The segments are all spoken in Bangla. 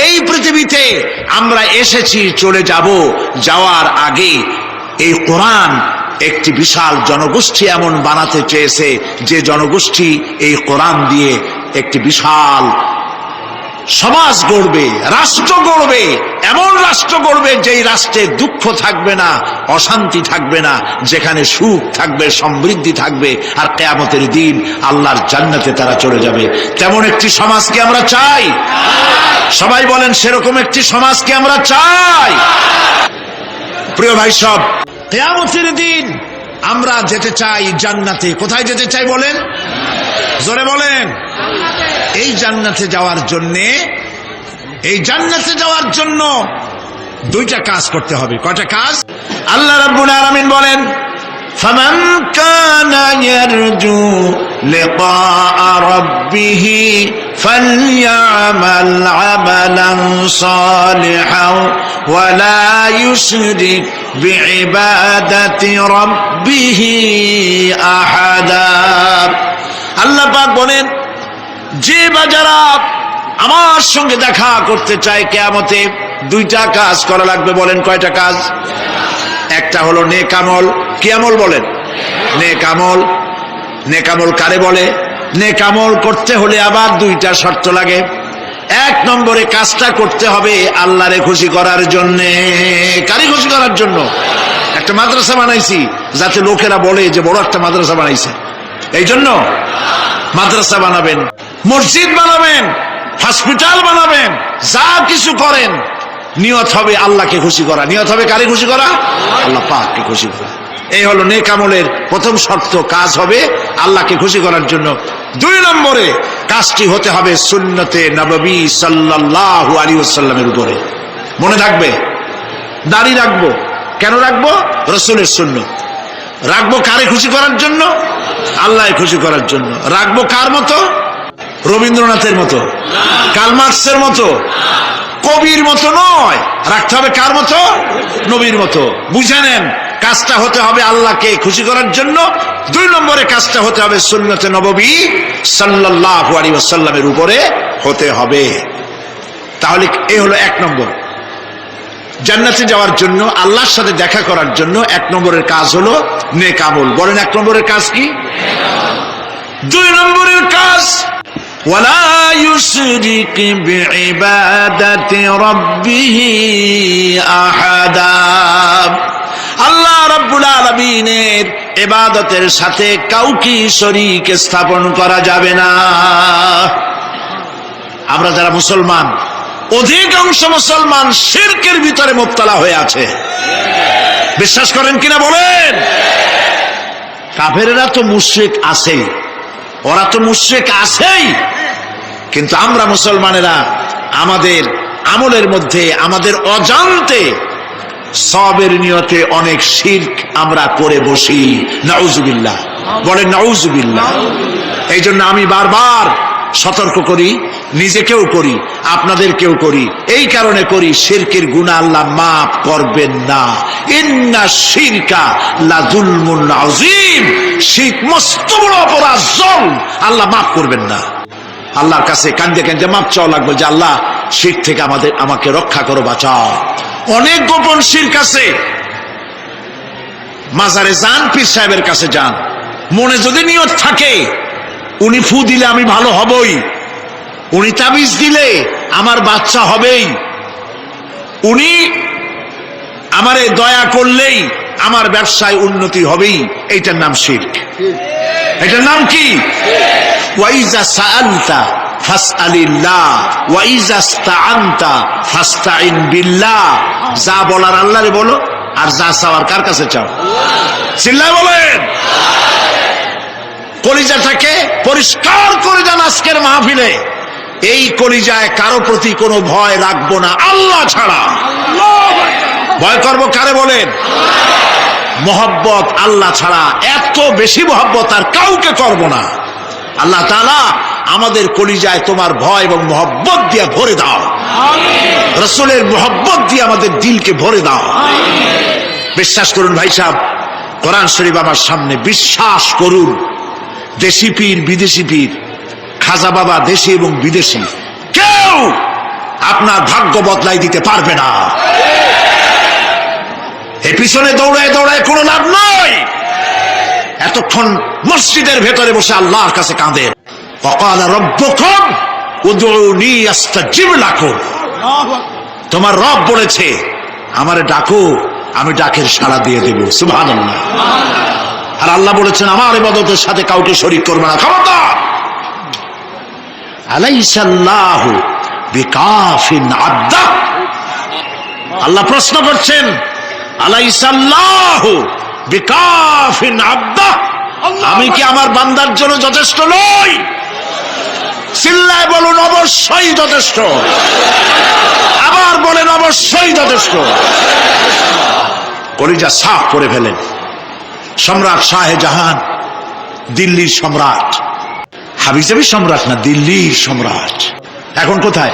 এই পৃথিবীতে আমরা এসেছি, চলে যাব। যাওয়ার আগে এই কোরআন একটি বিশাল জনগোষ্ঠী এমন বানাতে চেয়েছে যে জনগোষ্ঠী এই কোরআন দিয়ে একটি বিশাল সমাজ গড়বে, রাষ্ট্র গড়বে, এমন রাষ্ট্র গড়বে যেই রাষ্ট্রে দুঃখ থাকবে না, অশান্তি থাকবে না, যেখানে সুখ থাকবে, সমৃদ্ধি থাকবে, আর কিয়ামতের দিন আল্লাহর জান্নাতে তারা চলে যাবে। তেমন একটি সমাজকে আমরা চাই। সবাই বলেন, সেরকম একটি সমাজকে আমরা চাই। প্রিয় ভাই সব, কিয়ামতের দিন আমরা যেতে চাই জান্নাতে। কোথায় যেতে চাই বলেন? জোরে বলেন। এই জান্নাতে যাওয়ার জন্য দুইটা কাজ করতে হবে। কয়টা কাজ? আল্লাহ রাব্বুল আলামিন বলেন, ফামান কানা ইয়ারজু লিকাআ রাব্বিহি ফালইআমাল আমালান সালিহান ওয়া লা ইউশরিক বিইবাদাতি রাব্বিহি আহাদা। আল্লাহ পাক বলেন, যে বা যারা আমার সঙ্গে দেখা করতে চায় কিয়ামতে, দুইটা কাজ করা লাগবে। বলেন কয়টা কাজ? একটা হলো নেক আমল। কি আমল বলেন? নেক আমল। নেক আমল কারে বলে? নেক আমল করতে হলে আবার দুইটা শর্ত লাগে। এক নম্বরে কাজটা করতে হবে আল্লাহরে খুশি করার জন্য। কারে খুশি করার জন্য? একটা মাদ্রাসা বানাইছি যাতে লোকেরা বলে যে বড় একটা মাদ্রাসা বানাইছে, এই জন্য মাদ্রাসা বানাবেন, মসজিদ বানাবেন, হসপিটাল বানাবেন, যা কিছু করেন নিয়ত হবে আল্লাহকে খুশি করা। নিয়ত হবে কারে খুশি করা? আল্লাহ পাককে খুশি করা। এই হলো নেক আমলের প্রথম শর্ত। কাজ হবে আল্লাহকে খুশি করার জন্য। দুই নম্বরে কাজটি হতে হবে সুন্নতে নববী সাল্লাল্লাহু আলাইহি ওয়াসাল্লামের উপরে। মনে থাকবে, দাড়ি রাখবো। কেন রাখবো? রাসূলের সুন্নত। রাখবো কারে খুশি করার জন্য? আল্লাহ খুশি করার জন্য। রাখবো কার মতো? রবীন্দ্রনাথের মতো, কার্ল মার্কসের মতো, কবির মতো নয়। রাখতে হবে কার মতো? নবীর মতো। বুঝে নেন, কাজটা হতে হবে আল্লাহকে খুশি করার জন্য। দুই নম্বরে কাজটা হতে হবে সুন্নতে নববী সাল্লাল্লাহু আলাইহি ওয়াসাল্লামের উপরে হতে হবে। তাহলে এই হলো এক নম্বর। জান্নাতে যাওয়ার জন্য, আল্লাহর সাথে দেখা করার জন্য এক নম্বরের কাজ হলো নেক আমল। বলেন এক নম্বরের কাজ কি? দুই নম্বরের কাজ ওয়ালা ইউশরিক বিইবাদাতি রাব্বিহি আহাদা। আল্লাহ রাব্বুল আলামিনের ইবাদতের সাথে কাউকে শরীক স্থাপন করা যাবে না। আমরা যারা মুসলমান, অধিকাংশ মুসলমান শিরকের ভিতরে মুবতালা হয়ে আছে। বিশ্বাস করেন কিনা বলেন? কাফেরেরা তো মুশরিক আছেই, ওরা তো মুশরিক আছেই, কিন্তু আমরা মুসলমানেরা আমাদের আমলের মধ্যে, আমাদের অজান্তে সবের নিয়তে অনেক শিরক আমরা করে বসি। নাউজুবিল্লাহ। বলেন নাউজুবিল্লাহ। এই জন্য আমি বারবার সতর্ক করি, নিজেকেও করি, আপনাদেরকেও করি। এই কারণে করি, শিরকের গুনাহ আল্লাহ মাফ করবেন না। ইন্না শিরকা লাযুলমুন আযীম। শিরক মস্ত বড় অপরাধ, জুলম, আল্লাহ মাফ করবেন না। আল্লাহর কাছে কাঁদতে কাঁদতে মাফ চাওয়া লাগবে যে আল্লাহ শিরক থেকে আমাকে রক্ষা করো, বাঁচাও। অনেক গোপন শিরক আছে। মাজারে যান, পীর সাহেবের কাছে যান, মনে যদি নিয়ত থাকে উনি ফু দিলে আমি ভালো হবই, উনি তাবিজ দিলে আমার বাচ্চা হবেই, উনি আমারে দয়া করলেই আমার ব্যবসায় উন্নতি হবেই, এইটার নাম শিরক। এটার নাম কি? ওয়াইজা সাআলতা ফাসআলিল্লাহ ওয়াইজা ইসতাআনতা ফাসতাইন বিল্লাহ। যা বলার আল্লাহরে বলো, আর যা চাওয়ার কার কাছে চাও? চিল্লায় বলেন। কলিজাটাকে পরিষ্কার করে যান আজকের মাহফিলে। এই কলিজায় কারো প্রতি কোনো ভয় রাখবো না আল্লাহ ছাড়া। ভয় করবো কারে বলেন? মহব্বত আল্লাহ ছাড়া, এত বেশি মহব্বত আর কাউকে করব না। আল্লাহ তাআলা আমাদের কলিজায় তোমার ভয় এবং মহব্বত দিয়ে ভরে দাও। রাসূলের মহব্বত দিয়ে আমাদের দিলকে ভরে দাও। বিশ্বাস করুন ভাই সাহেব, কোরআন শরীফ আমার সামনে, বিশ্বাস করুন। দেশি পীর, বিদেশি পীর, খাজা বাবা দেশি এবং বিদেশি, কেউ আপনার ভাগ্য বদলাই দিতে পারবে না। এই পিছনে দৌড়ায় দৌড়ায় কোনো লাভ নয়। এতক্ষণ মসজিদের ভেতরে বসে আল্লাহর কাছে কাঁদেন। ওয়াকাল রাব্বুকুম উদউনি আস্তাজিব লাকুম। তোমার রব বলেছে আমারে ডাকো, আমি ডাকের সাড়া দিয়ে দেব। সুবহানাল্লাহ। আর আল্লাহ বলেছেন আমার ইবাদতের সাথে কাউকে শরীক করবে না। খবরদার। আলাইসাল্লাহু বিকাফিন আবদা। আল্লাহ প্রশ্ন করছেন আলাইসাল্লাহু বিকাফিন আবদা, আমি কি আমার বান্দার জন্য যথেষ্ট নই? চিল্লায় বলুন অবশ্যই যথেষ্ট। আবার বলেন অবশ্যই যথেষ্ট। কলিজা সাফ করে ফেলেন। সম্রাট শাহজাহান, দিল্লির সম্রাট, হাবিজাবি সম্রাট না, দিল্লির সম্রাট, এখন কোথায়?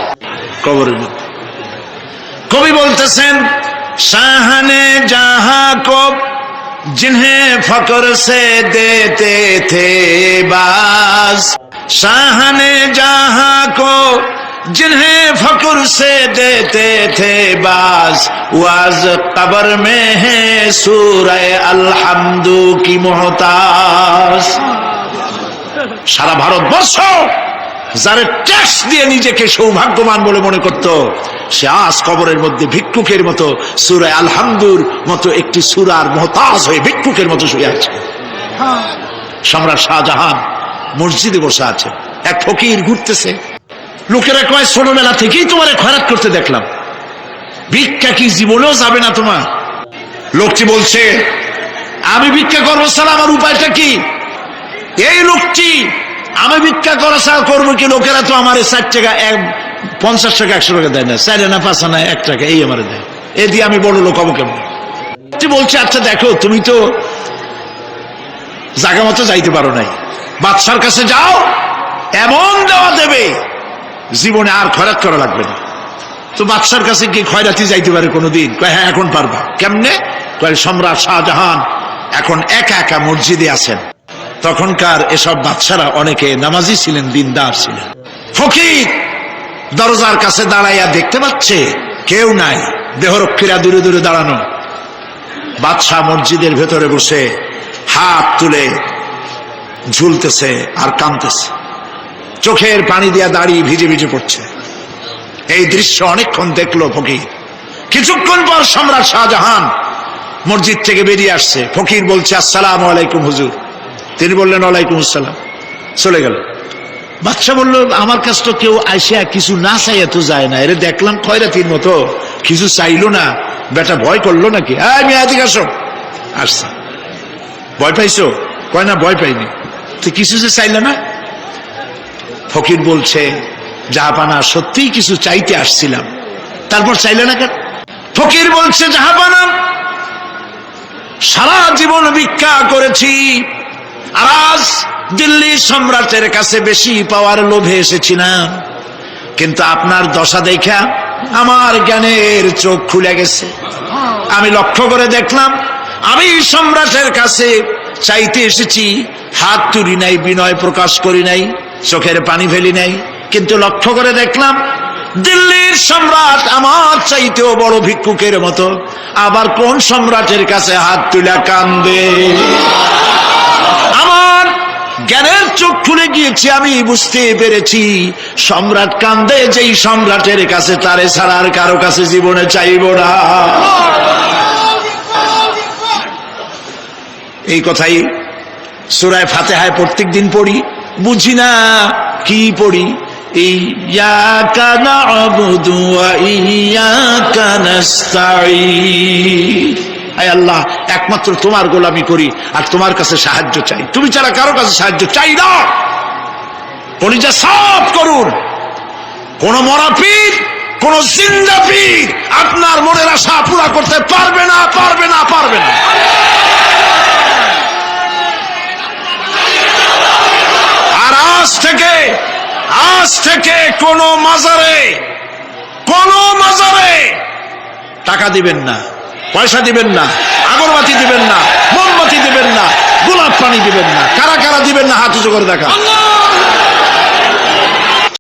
কবরের মধ্যে। কবি বলতেছেন শাহনে জাহাं को जिन्हें फक्र से देते थे बाज, शाहने जहां को जिन्हें फक्र से देते थे बाज, वाज कब्र में है सूरह अलहम्दु की मोहताज। সারা ভারতবর্ষ যারা ট্যাক্স দিয়ে নিজেকে সৌভাগ্যবান বলে মনে করত, সে আজ কবরের মধ্যে ভিক্ষুকের মতো সূরা আলহামদুর মতো একটি সূরার মুহতাজ হয়ে ভিক্ষুকের মতো শুয়ে আছে। সম্রাট শাহজাহান মসজিদে বসে আছে, এক ফকির ঘুরতেছে। লোকেরা কয় ছোটবেলা থেকেই তোমারে খয়রাত করতে দেখলাম, ভিক্ষা কি জীবনেও যাবে না তোমার? লোকটি বলছে আমি ভিক্ষা করবো ছাড়া আমার উপায়টা কি? এই লোকটি আমি ভিক্ষা করা ছাড়া করবো কি? লোকেরা তো আমার 60 টাকা 50 টাকা 100 টাকা দেয় না, 4 আনা 5 আনা 1 টাকা এই আমার দেয়, এ দিয়ে আমি বড় লোক হবো কেমন? বলছে আচ্ছা দেখো তুমি তো জায়গা মতো যাইতে পারো নাই, বাদশার কাছে যাও, এমন দেওয়া দেবে জীবনে আর খয়রাত করা লাগবে না। তো বাদশার কাছে কি খয়রাতি যাইতে পারে কোনোদিন? কয় হ্যাঁ এখন পারবা। কেমনে? কয় সম্রাট শাহজাহান এখন একা একা মসজিদে আছেন। তখনকার এসব বাদশারা অনেকে নামাজি ছিলেন, দিনদার ছিলেন। ফকির দরজার কাছে দাঁড়াইয়া দেখতে পাচ্ছে কেউ নাই, দেহরক্ষীরা দূরে দূরে দাঁড়ানো। বাদশাহ মসজিদের ভেতরে বসে হাত তুলে ঝুলতেছে আর কাঁদতেছে, চোখের পানি দিয়া দাঁড়িয়ে ভিজে ভিজে পড়ছে। এই দৃশ্য অনেকক্ষণ দেখলো ফকির। কিছুক্ষণ পর সম্রাট শাহজাহান মসজিদ থেকে বেরিয়ে আসছে। ফকির বলছে আসসালামু আলাইকুম হুজুর। তিনি বললেন ওয়ালাইকুম আসসালাম, চলে গেল। বাদশা বলল আমার কাছে তো কেউ আইসা কিছু না চাইয়া তো যায় না, এরে দেখলাম খয়রাতির মতো কিছু চাইলো না, বেটা ভয় করলো নাকি? আমি এদিকে আসো। আসছে। ভয় পাইছো? কয় না ভয় পাইনি। তো কিছু যে চাইলে না? ফকির বলছে জাহাপানা সত্যিই কিছু চাইতে আসছিলাম, তারপর চাইলে না কেন? ফকির বলছে জাহাপানা সারা জীবন ভিক্ষা করেছি, আর আজ দিল্লি সম্রাটের কাছে বেশি পাওয়ার লোভে এসেছিলাম, কিন্তু আপনার দশা দেখা আমার জ্ঞানের চোখ খুলে গেছে। আমি লক্ষ্য করে দেখলাম আমি সম্রাটের কাছে চাইতে এসেছি, হাত তুলি নাই, বিনয় প্রকাশ করি নাই, চোখের পানি ফেলি নাই, কিন্তু লক্ষ্য করে দেখলাম দিল্লির সম্রাট আমার চাইতেও বড় ভিক্ষুকের মতো। আবার কোন সম্রাটের কাছে হাত তুলে কান্দে? আমার জ্ঞানের চোখ খুলে গিয়েছে, আমি বুঝতে পেরেছি সম্রাট কান্দে যেই সম্রাটের কাছে, তারে ছাড়া আর কারো কাছে জীবনে চাইব না। এই কথাই সূরা ফাতিহায় প্রত্যেক দিন পড়ি, বুঝি না কি পড়ি। ইয়াকা না'বুদু ওয়া ইয়াকা নাস্তাঈন। আয় আল্লাহ, একমাত্র তোমার গোলামি করি আর তোমার কাছে সাহায্য চাই, তুমি ছাড়া কারো কাছে সাহায্য চাই না। কলিজা সাফ করুন। কোন মরা পীর, কোন জিন্দা পীর আপনার মনের আশা পুরা করতে পারবে না, পারবে না, পারবে না। আর আজ থেকে কোন মাজারে টাকা দিবেন না, পয়সা দিবেন না, আগরবাতি দিবেন না, মোমবাতি দিবেন না, গোলাপ পানি দিবেন না। কারা কারা দিবেন না হাত উঁচু করে দেখা।